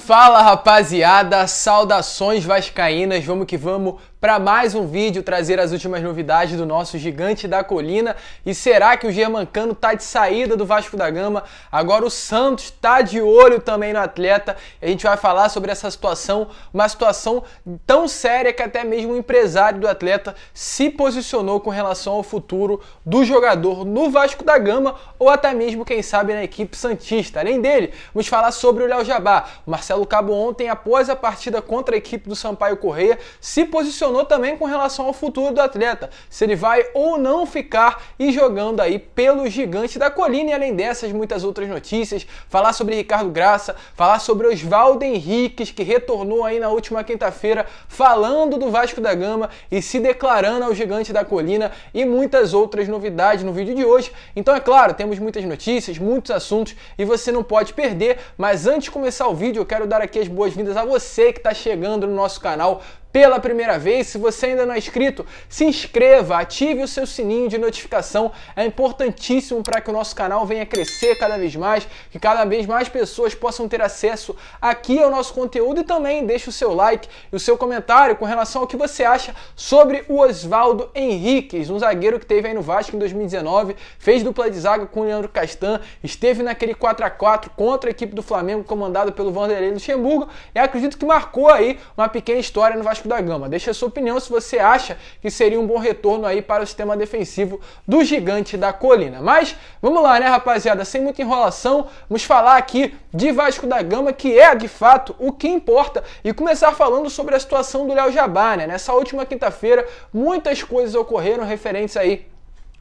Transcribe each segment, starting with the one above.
Fala rapaziada, saudações vascaínas, vamos que vamos para mais um vídeo trazer as últimas novidades do nosso gigante da colina. E será que o Germancano tá de saída do Vasco da Gama? Agora o Santos tá de olho também no atleta e a gente vai falar sobre essa situação, uma situação tão séria que até mesmo o empresário do atleta se posicionou com relação ao futuro do jogador no Vasco da Gama ou até mesmo, quem sabe, na equipe santista. Além dele, vamos falar sobre o Léo Jabá. O Marcelo Cabo ontem, após a partida contra a equipe do Sampaio Corrêa, se posicionou também com relação ao futuro do atleta, se ele vai ou não ficar e jogando aí pelo gigante da colina. E além dessas, muitas outras notícias, falar sobre Ricardo Graça, falar sobre Oswaldo Henriques, que retornou aí na última quinta-feira falando do Vasco da Gama e se declarando ao gigante da colina, e muitas outras novidades no vídeo de hoje. Então é claro, temos muitas notícias, muitos assuntos e você não pode perder. Mas antes de começar o vídeo, eu quero dar aqui as boas-vindas a você que está chegando no nosso canal pela primeira vez. Se você ainda não é inscrito, se inscreva, ative o seu sininho de notificação, é importantíssimo para que o nosso canal venha crescer cada vez mais, que cada vez mais pessoas possam ter acesso aqui ao nosso conteúdo. E também deixe o seu like e o seu comentário com relação ao que você acha sobre o Oswaldo Henriques, um zagueiro que teve aí no Vasco em 2019, fez dupla de zaga com o Leandro Castan, esteve naquele 4x4 contra a equipe do Flamengo comandado pelo Vanderlei Luxemburgo e acredito que marcou aí uma pequena história no Vasco da Gama. Deixa a sua opinião se você acha que seria um bom retorno aí para o sistema defensivo do gigante da colina. Mas vamos lá, né, rapaziada? Sem muita enrolação, vamos falar aqui de Vasco da Gama, que é de fato o que importa, e começar falando sobre a situação do Léo Jabá, né? Nessa última quinta-feira, muitas coisas ocorreram referentes aí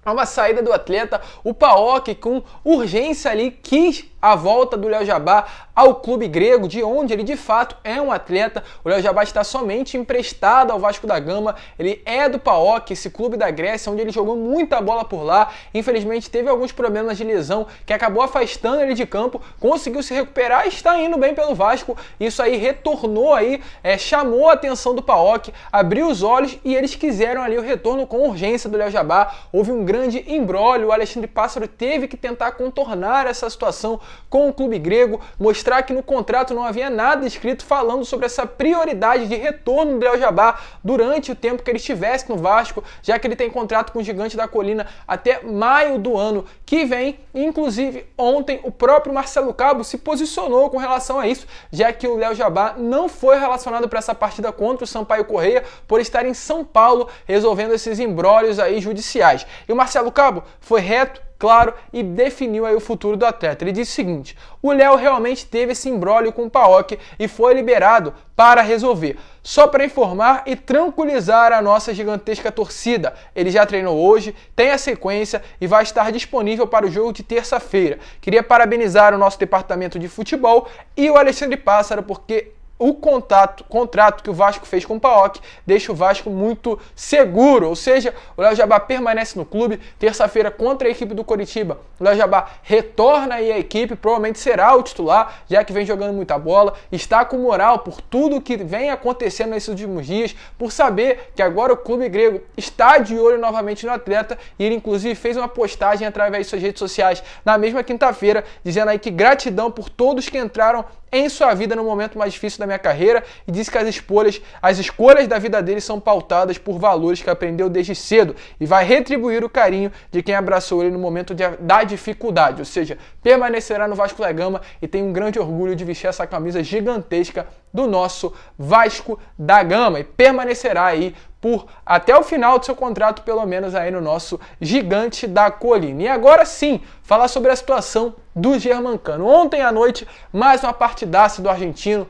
a uma saída do atleta. O PAOK, com urgência ali, quis a volta do Léo Jabá ao clube grego, de onde ele de fato é um atleta. O Léo Jabá está somente emprestado ao Vasco da Gama, ele é do PAOK, esse clube da Grécia, onde ele jogou muita bola por lá. Infelizmente teve alguns problemas de lesão que acabou afastando ele de campo, conseguiu se recuperar e está indo bem pelo Vasco. Isso aí retornou aí, chamou a atenção do PAOK, abriu os olhos e eles quiseram ali o retorno com urgência do Léo Jabá. Houve um grande imbróglio, o Alexandre Pássaro teve que tentar contornar essa situação com o clube grego, mostrar que no contrato não havia nada escrito falando sobre essa prioridade de retorno do Léo Jabá durante o tempo que ele estivesse no Vasco, já que ele tem contrato com o gigante da colina até maio do ano que vem. Inclusive ontem o próprio Marcelo Cabo se posicionou com relação a isso, já que o Léo Jabá não foi relacionado para essa partida contra o Sampaio Corrêa por estar em São Paulo resolvendo esses imbróglios aí judiciais. E o Marcelo Cabo foi reto, claro, e definiu aí o futuro do atleta. Ele disse o seguinte: o Léo realmente teve esse imbróglio com o PAOK e foi liberado para resolver. Só para informar e tranquilizar a nossa gigantesca torcida, ele já treinou hoje, tem a sequência e vai estar disponível para o jogo de terça-feira. Queria parabenizar o nosso departamento de futebol e o Alexandre Pássaro, porque o contrato que o Vasco fez com o PAOK deixa o Vasco muito seguro, ou seja, o Léo Jabá permanece no clube. Terça-feira contra a equipe do Coritiba, o Léo Jabá retorna aí à equipe, provavelmente será o titular, já que vem jogando muita bola, está com moral por tudo que vem acontecendo nesses últimos dias, por saber que agora o clube grego está de olho novamente no atleta, e ele inclusive fez uma postagem através de suas redes sociais na mesma quinta-feira, dizendo aí que gratidão por todos que entraram em sua vida no momento mais difícil da minha carreira, e disse que as escolhas da vida dele são pautadas por valores que aprendeu desde cedo e vai retribuir o carinho de quem abraçou ele no momento da dificuldade, ou seja, permanecerá no Vasco da Gama e tem um grande orgulho de vestir essa camisa gigantesca do nosso Vasco da Gama e permanecerá aí por até o final do seu contrato, pelo menos aí no nosso gigante da colina. E agora sim, falar sobre a situação do Germancano. Ontem à noite, mais uma partidaça do argentino,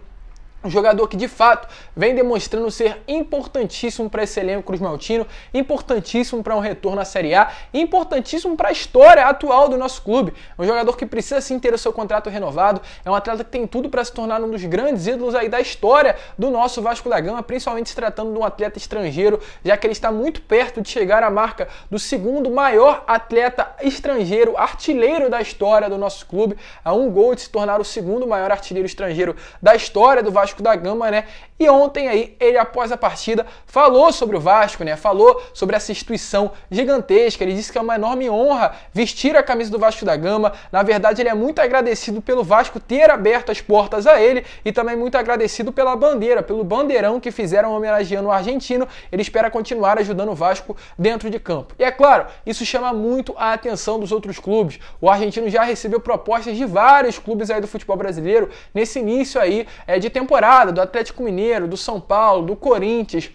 um jogador que de fato vem demonstrando ser importantíssimo para esse elenco cruzmaltino, importantíssimo para um retorno à Série A, importantíssimo para a história atual do nosso clube. É um jogador que precisa sim ter o seu contrato renovado, é um atleta que tem tudo para se tornar um dos grandes ídolos aí da história do nosso Vasco da Gama, principalmente se tratando de um atleta estrangeiro, já que ele está muito perto de chegar à marca do segundo maior atleta estrangeiro, artilheiro da história do nosso clube, a um gol de se tornar o segundo maior artilheiro estrangeiro da história do Vasco Vasco da Gama, né? E ontem aí, ele após a partida, falou sobre o Vasco, né? Falou sobre essa instituição gigantesca. Ele disse que é uma enorme honra vestir a camisa do Vasco da Gama. Na verdade, ele é muito agradecido pelo Vasco ter aberto as portas a ele e também muito agradecido pela bandeira, pelo bandeirão que fizeram homenageando o argentino. Ele espera continuar ajudando o Vasco dentro de campo. E é claro, isso chama muito a atenção dos outros clubes. O argentino já recebeu propostas de vários clubes aí do futebol brasileiro nesse início aí de temporada, do Atlético Mineiro, do São Paulo, do Corinthians,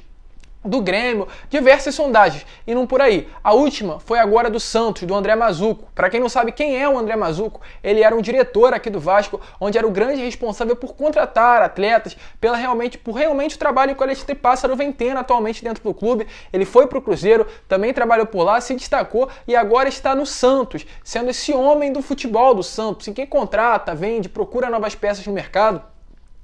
do Grêmio, diversas sondagens, e não por aí. A última foi agora do Santos, do André Mazzuco. Para quem não sabe quem é o André Mazzuco, ele era um diretor aqui do Vasco, onde era o grande responsável por contratar atletas, por realmente o trabalho que o Alexandre Pássaro vem tendo atualmente dentro do clube. Ele foi para o Cruzeiro, também trabalhou por lá, se destacou e agora está no Santos, sendo esse homem do futebol do Santos, em quem contrata, vende, procura novas peças no mercado.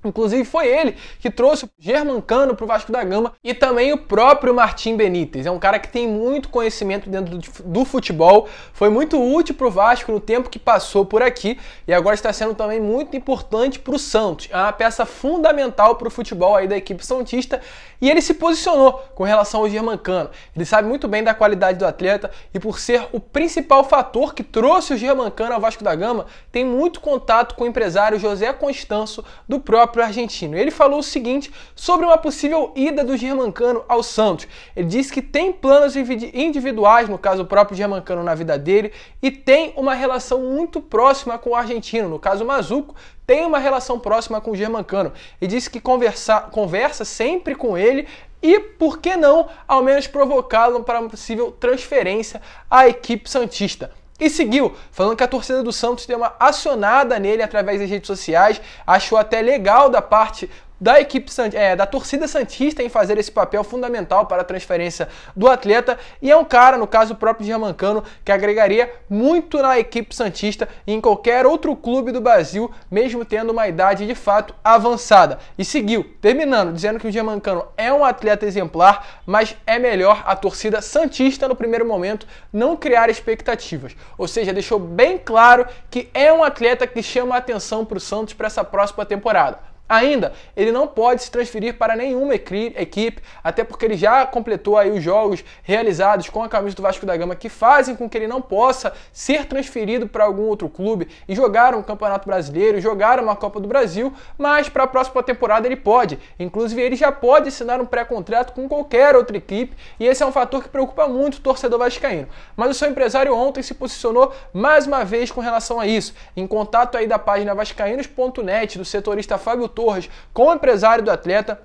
Inclusive foi ele que trouxe o Germancano para o Vasco da Gama e também o próprio Martim Benítez. É um cara que tem muito conhecimento dentro do futebol, foi muito útil para o Vasco no tempo que passou por aqui e agora está sendo também muito importante para o Santos. É uma peça fundamental para o futebol aí da equipe santista e ele se posicionou com relação ao Germancano. Ele sabe muito bem da qualidade do atleta e por ser o principal fator que trouxe o Germancano ao Vasco da Gama, tem muito contato com o empresário José Constanço do próprio argentino. Ele falou o seguinte sobre uma possível ida do Germancano ao Santos. Ele disse que tem planos individuais, no caso o próprio Germancano na vida dele, e tem uma relação muito próxima com o argentino, no caso o Mazzuco, tem uma relação próxima com o Germancano. E disse que conversa sempre com ele e, por que não, ao menos provocá-lo para uma possível transferência à equipe santista. E seguiu, falando que a torcida do Santos deu uma acionada nele através das redes sociais, achou até legal da parte da equipe da torcida santista em fazer esse papel fundamental para a transferência do atleta, e é um cara, no caso o próprio Germancano, que agregaria muito na equipe santista e em qualquer outro clube do Brasil, mesmo tendo uma idade de fato avançada. E seguiu, terminando, dizendo que o Germancano é um atleta exemplar, mas é melhor a torcida santista no primeiro momento não criar expectativas. Ou seja, deixou bem claro que é um atleta que chama a atenção para o Santos para essa próxima temporada. Ainda, ele não pode se transferir para nenhuma equipe, até porque ele já completou aí os jogos realizados com a camisa do Vasco da Gama que fazem com que ele não possa ser transferido para algum outro clube e jogar um Campeonato Brasileiro, jogar uma Copa do Brasil, mas para a próxima temporada ele pode. Inclusive, ele já pode assinar um pré-contrato com qualquer outra equipe e esse é um fator que preocupa muito o torcedor vascaíno. Mas o seu empresário ontem se posicionou mais uma vez com relação a isso. Em contato aí da página vascaínos.net, do setorista Fábio Torres, com o empresário do atleta,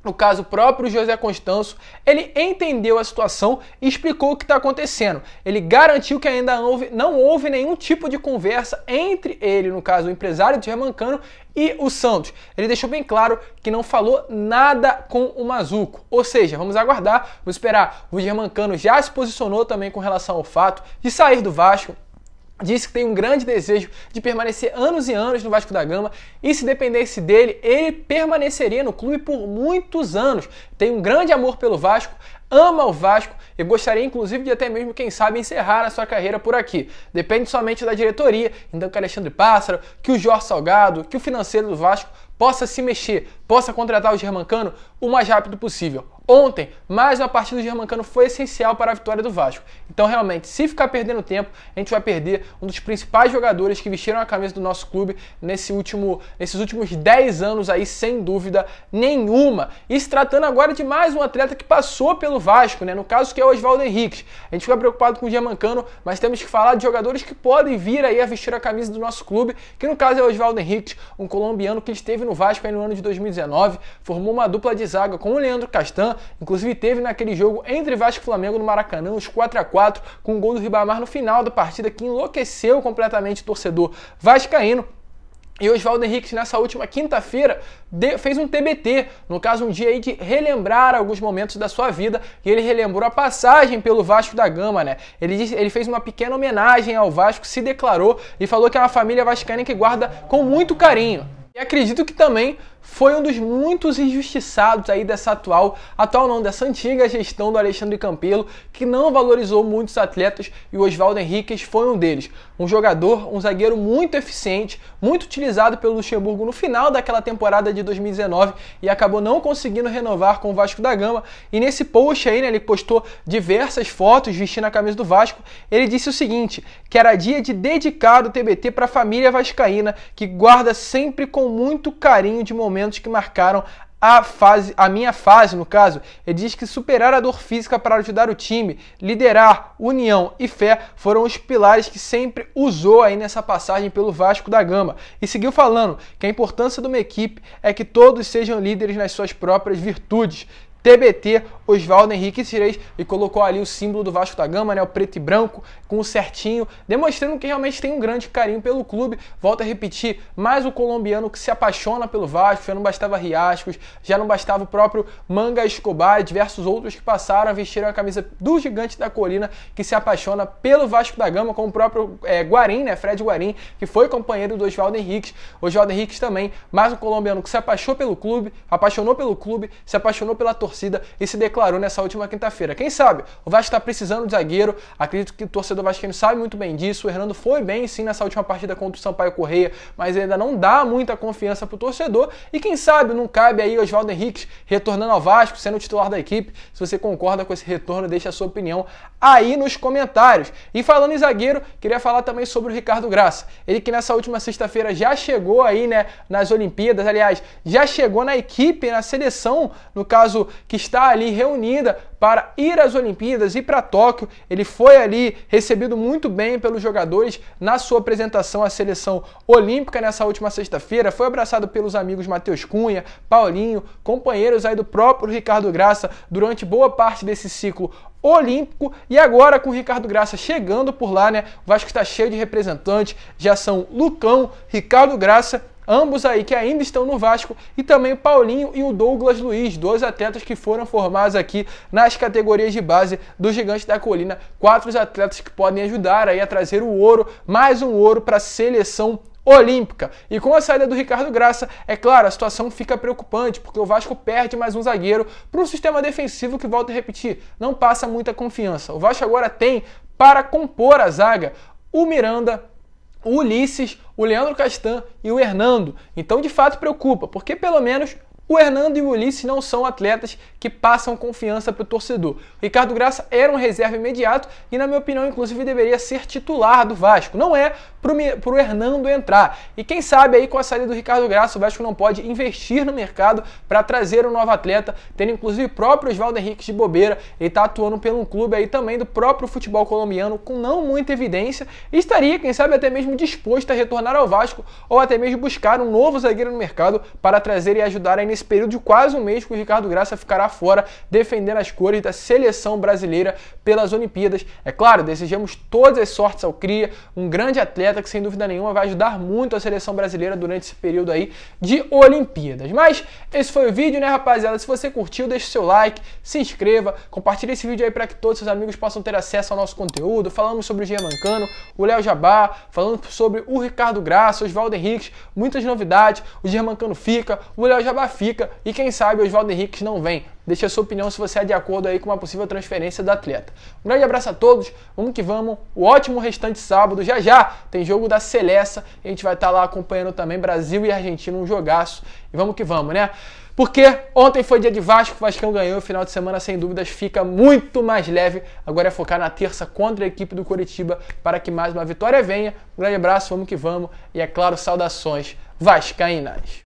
no caso o próprio José Constanço, ele entendeu a situação e explicou o que está acontecendo. Ele garantiu que ainda não houve nenhum tipo de conversa entre ele, no caso o empresário de Germancano, e o Santos. Ele deixou bem claro que não falou nada com o Mazzuco. Ou seja, vamos aguardar, vamos esperar. O Germancano já se posicionou também com relação ao fato de sair do Vasco. Disse que tem um grande desejo de permanecer anos e anos no Vasco da Gama e se dependesse dele, ele permaneceria no clube por muitos anos. Tem um grande amor pelo Vasco, ama o Vasco e gostaria inclusive de até mesmo, quem sabe, encerrar a sua carreira por aqui. Depende somente da diretoria, então que Alexandre Pássaro, que o Jorge Salgado, que o financeiro do Vasco possa se mexer, possa contratar o Germancano o mais rápido possível. Ontem, mais uma partida do Germancano foi essencial para a vitória do Vasco. Então, realmente, se ficar perdendo tempo, a gente vai perder um dos principais jogadores que vestiram a camisa do nosso clube nesses últimos 10 anos aí, sem dúvida nenhuma. E se tratando agora de mais um atleta que passou pelo Vasco, né? No caso que é o Oswaldo Henrique. A gente fica preocupado com o Germancano, mas temos que falar de jogadores que podem vir aí a vestir a camisa do nosso clube, que no caso é o Oswaldo Henrique, um colombiano que esteve no Vasco aí no ano de 2019, formou uma dupla de zaga com o Leandro Castan, inclusive teve naquele jogo entre Vasco e Flamengo no Maracanã, os 4-4, com o gol do Ribamar no final da partida, que enlouqueceu completamente o torcedor vascaíno. E o Oswaldo Henrique, nessa última quinta-feira, fez um TBT, no caso um dia aí de relembrar alguns momentos da sua vida, e ele relembrou a passagem pelo Vasco da Gama, né? Ele fez uma pequena homenagem ao Vasco, se declarou e falou que é uma família vascaína que guarda com muito carinho. E acredito que também foi um dos muitos injustiçados aí dessa dessa antiga gestão do Alexandre Campelo, que não valorizou muitos atletas, e o Oswaldo Henriquez foi um deles. Um jogador, um zagueiro muito eficiente, muito utilizado pelo Luxemburgo no final daquela temporada de 2019 e acabou não conseguindo renovar com o Vasco da Gama. E nesse post aí, né, ele postou diversas fotos vestindo a camisa do Vasco. Ele disse o seguinte, que era dia de dedicar o TBT para a família vascaína, que guarda sempre com muito carinho de momentos que marcaram a minha fase, no caso. Ele diz que superar a dor física para ajudar o time, liderar, união e fé foram os pilares que sempre usou aí nessa passagem pelo Vasco da Gama. E seguiu falando que a importância de uma equipe é que todos sejam líderes nas suas próprias virtudes. TBT, Oswaldo Henriquez, e colocou ali o símbolo do Vasco da Gama, né, o preto e branco, com o certinho, demonstrando que realmente tem um grande carinho pelo clube. Volto a repetir, mais o colombiano que se apaixona pelo Vasco, já não bastava Riascos, já não bastava o próprio Manga Escobar e diversos outros que passaram a vestir a camisa do Gigante da Colina, que se apaixona pelo Vasco da Gama, como o próprio Guarim, né, Fred Guarim, que foi companheiro do Oswaldo Henriquez. Oswaldo Henriquez também, mais um colombiano que se apaixonou pelo clube, se apaixonou pela torcida e se declarou nessa última quinta-feira. Quem sabe? O Vasco está precisando de zagueiro, acredito que o torcedor vascaíno sabe muito bem disso. O Hernando foi bem sim nessa última partida contra o Sampaio Corrêa, mas ainda não dá muita confiança para o torcedor, e quem sabe não cabe aí o Oswaldo Henriquez retornando ao Vasco, sendo o titular da equipe. Se você concorda com esse retorno, deixa a sua opinião aí nos comentários. E falando em zagueiro, queria falar também sobre o Ricardo Graça, ele que nessa última sexta-feira já chegou aí, né, nas Olimpíadas, aliás, já chegou na equipe, na seleção, no caso, que está ali reunida para ir às Olimpíadas e para Tóquio. Ele foi ali recebido muito bem pelos jogadores na sua apresentação à seleção olímpica nessa última sexta-feira. Foi abraçado pelos amigos Matheus Cunha, Paulinho, companheiros aí do próprio Ricardo Graça durante boa parte desse ciclo olímpico. E agora, com o Ricardo Graça chegando por lá, né, o Vasco está cheio de representantes, já são Lucão, Ricardo Graça, ambos aí que ainda estão no Vasco, e também o Paulinho e o Douglas Luiz, dois atletas que foram formados aqui nas categorias de base do Gigante da Colina. 4 atletas que podem ajudar aí a trazer o ouro, mais um ouro para a seleção olímpica. E com a saída do Ricardo Graça, é claro, a situação fica preocupante, porque o Vasco perde mais um zagueiro para um sistema defensivo que, volto a repetir, não passa muita confiança. O Vasco agora tem, para compor a zaga, o Miranda, o Ulisses, o Leandro Castan e o Hernando. Então, de fato, preocupa, porque pelo menos o Hernando e o Ulisses não são atletas que passam confiança para o torcedor. O Ricardo Graça era um reserva imediato e, na minha opinião, inclusive, deveria ser titular do Vasco. Não é para o Hernando entrar. E quem sabe aí com a saída do Ricardo Graça, o Vasco não pode investir no mercado para trazer um novo atleta, tendo inclusive o próprio Oswaldo Henriquez de bobeira. Ele está atuando pelo um clube aí também do próprio futebol colombiano com não muita evidência, e estaria, quem sabe, até mesmo disposto a retornar ao Vasco ou até mesmo buscar um novo zagueiro no mercado para trazer e ajudar aí nesse período de quase um mês que o Ricardo Graça ficará fora defendendo as cores da seleção brasileira pelas Olimpíadas. É claro, desejamos todas as sortes ao Cria, um grande atleta que sem dúvida nenhuma vai ajudar muito a seleção brasileira durante esse período aí de Olimpíadas. Mas esse foi o vídeo, né, rapaziada? Se você curtiu, deixe seu like, se inscreva, compartilhe esse vídeo aí para que todos seus amigos possam ter acesso ao nosso conteúdo. Falamos sobre o Germancano, o Léo Jabá, falando sobre o Ricardo Graça, o Oswaldo Henriquez, muitas novidades. O Germancano fica, o Léo Jabá fica, e quem sabe o Oswaldo Henriquez não vem. Deixe a sua opinião se você é de acordo aí com uma possível transferência do atleta. Um grande abraço a todos, vamos que vamos. O ótimo restante sábado, já tem jogo da Seleção, a gente vai estar lá acompanhando também Brasil e Argentina, um jogaço. E vamos que vamos, né? Porque ontem foi dia de Vasco, o Vascão ganhou, o final de semana sem dúvidas fica muito mais leve. Agora é focar na terça contra a equipe do Coritiba para que mais uma vitória venha. Um grande abraço, vamos que vamos. E é claro, saudações vascaínas.